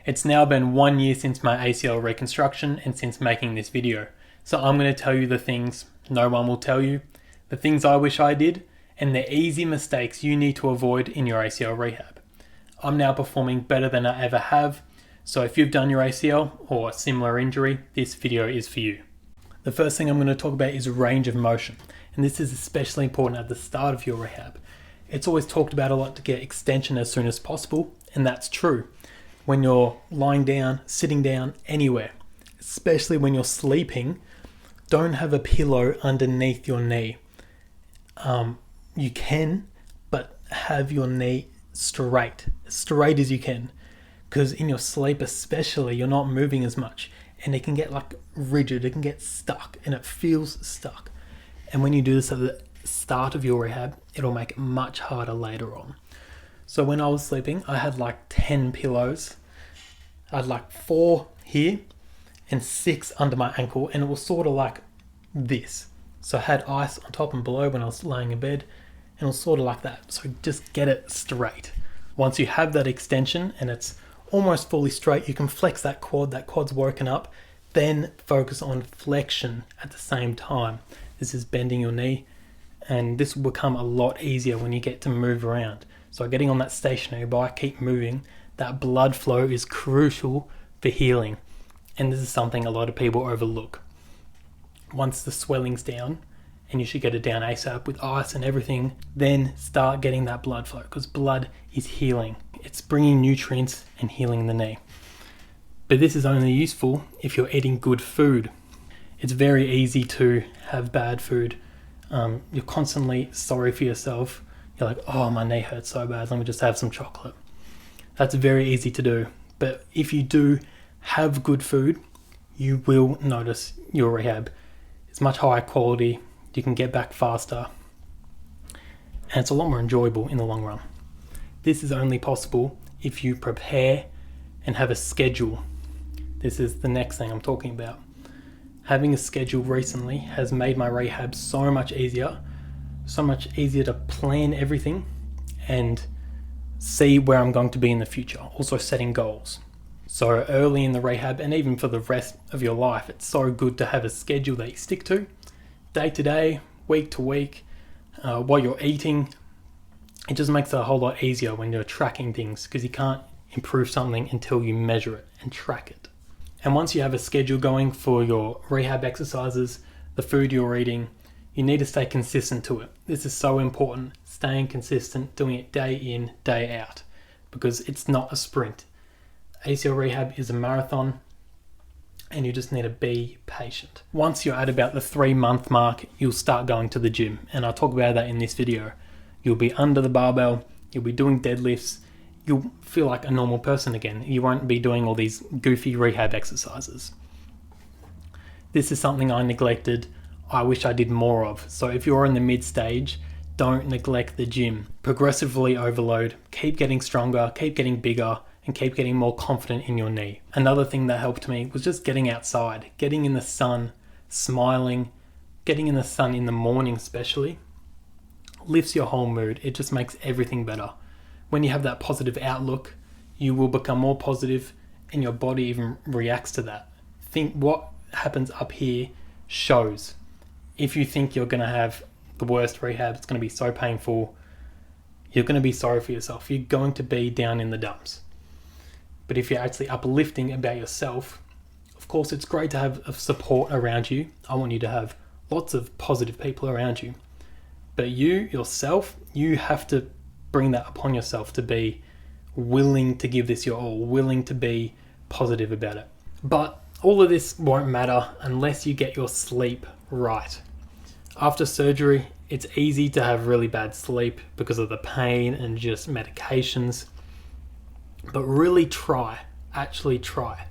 It's now been 1 year since my ACL reconstruction and since making this video. So I'm going to tell you the things no one will tell you, the things I wish I did, and the easy mistakes you need to avoid in your ACL rehab. I'm now performing better than I ever have, so if you've done your ACL or a similar injury, this video is for you. The first thing I'm going to talk about is range of motion, and this is especially important at the start of your rehab. It's always talked about a lot to get extension as soon as possible, and that's true. When you're lying down, sitting down, anywhere, especially when you're sleeping, don't have a pillow underneath your knee. You can, but have your knee straight as you can, because in your sleep especially, you're not moving as much, and it can get like rigid, it can get stuck, and it feels stuck. And when you do this at the start of your rehab, it'll make it much harder later on. So when I was sleeping, I had like 10 pillows. I had like 4 here and 6 under my ankle, and it was sort of like this. So I had ice on top and below when I was laying in bed, and it was sort of like that. So just get it straight. Once you have that extension and it's almost fully straight, you can flex that quad's woken up, then focus on flexion at the same time. This is bending your knee, and this will become a lot easier when you get to move around. So getting on that stationary bike, keep moving. That blood flow is crucial for healing, and this is something a lot of people overlook. Once the swelling's down, and you should get it down ASAP with ice and everything, then start getting that blood flow, because blood is healing. It's bringing nutrients and healing the knee. But this is only useful if you're eating good food. It's very easy to have bad food. You're constantly sorry for yourself. You're like, oh, my knee hurts so bad, let me just have some chocolate. That's very easy to do. But if you do have good food, you will notice your rehab is much higher quality. You can get back faster, and it's a lot more enjoyable in the long run. This is only possible if you prepare and have a schedule. This is the next thing I'm talking about. Having a schedule recently has made my rehab so much easier to plan everything and see where I'm going to be in the future. Also setting goals. So early in the rehab, and even for the rest of your life, it's so good to have a schedule that you stick to, day to day, week to week, what you're eating. It just makes it a whole lot easier when you're tracking things, because you can't improve something until you measure it and track it. And once you have a schedule going for your rehab exercises, the food you're eating, you need to stay consistent to it. This is so important, staying consistent, doing it day in, day out, because it's not a sprint. ACL rehab is a marathon, and you just need to be patient. Once you're at about the 3-month mark, you'll start going to the gym, and I'll talk about that in this video. You'll be under the barbell, you'll be doing deadlifts, you'll feel like a normal person again. You won't be doing all these goofy rehab exercises. This is something I neglected. I wish I did more of. So if you're in the mid stage, don't neglect the gym. Progressively overload, keep getting stronger, keep getting bigger, and keep getting more confident in your knee. Another thing that helped me was just getting outside, getting in the sun, smiling, getting in the sun in the morning especially, lifts your whole mood. It just makes everything better. When you have that positive outlook, you will become more positive, and your body even reacts to that. Think what happens up here shows. If you think you're going to have the worst rehab, it's going to be so painful, you're going to be sorry for yourself. You're going to be down in the dumps. But if you're actually uplifting about yourself, of course it's great to have support around you. I want you to have lots of positive people around you. But you, yourself, you have to bring that upon yourself to be willing to give this your all, willing to be positive about it. But all of this won't matter unless you get your sleep right. After surgery, it's easy to have really bad sleep because of the pain and just medications. But really try, actually try.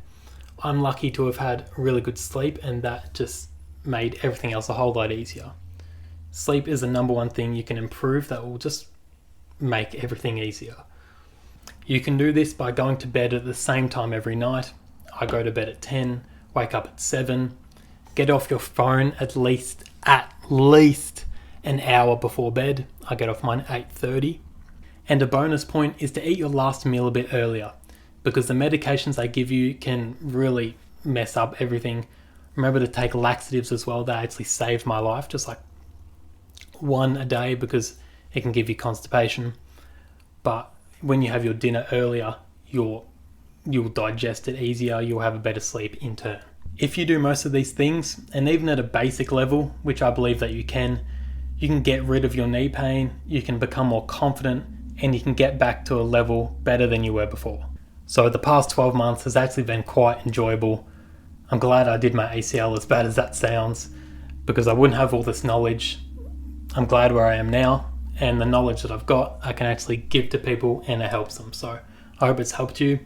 I'm lucky to have had really good sleep, and that just made everything else a whole lot easier. Sleep is the number one thing you can improve that will just make everything easier. You can do this by going to bed at the same time every night. I go to bed at 10, wake up at 7, get off your phone at least an hour before bed. I get off mine at 8:30. And a bonus point is to eat your last meal a bit earlier, because the medications they give you can really mess up everything. Remember to take laxatives as well. They actually saved my life, just like one a day, because it can give you constipation. But when you have your dinner earlier, you'll digest it easier, you'll have a better sleep in turn. If you do most of these things, and even at a basic level, which I believe that you can get rid of your knee pain, you can become more confident, and you can get back to a level better than you were before. So the past 12 months has actually been quite enjoyable. I'm glad I did my ACL, as bad as that sounds, because I wouldn't have all this knowledge. I'm glad where I am now, and the knowledge that I've got, I can actually give to people and it helps them. So I hope it's helped you.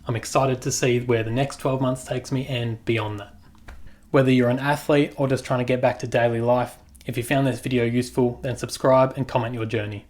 I'm excited to see where the next 12 months takes me and beyond that. Whether you're an athlete or just trying to get back to daily life, if you found this video useful, then subscribe and comment your journey.